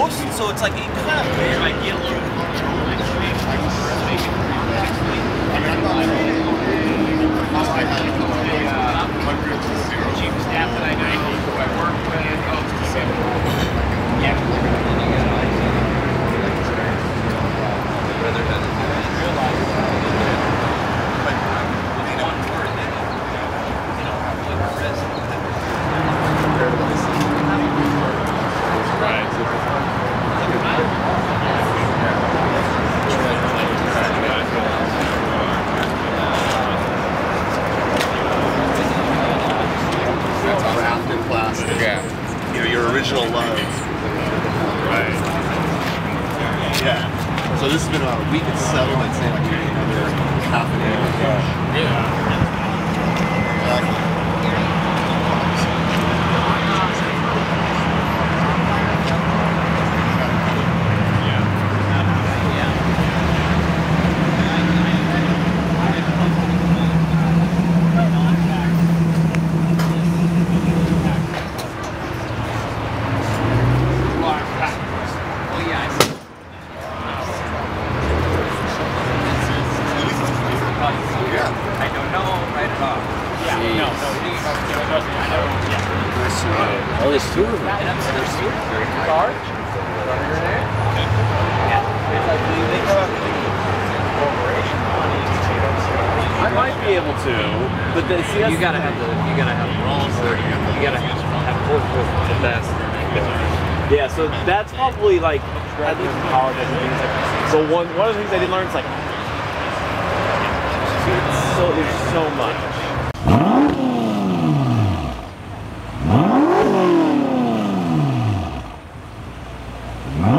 almost, so it's like you kind of get a little bit more control next week. I had hundreds of zero chief of staff that I know who I work with. Yeah. Original love. Right. Yeah. So this has been about a week of settlement, say like another half an hour. Yeah. Oh, there's two of them. There's two. Car? I might be able to, but then see, you gotta have rolls, you gotta have full the best. Yeah, so that's probably like at least in college. So one of the things I did learn is like, there's so much. No.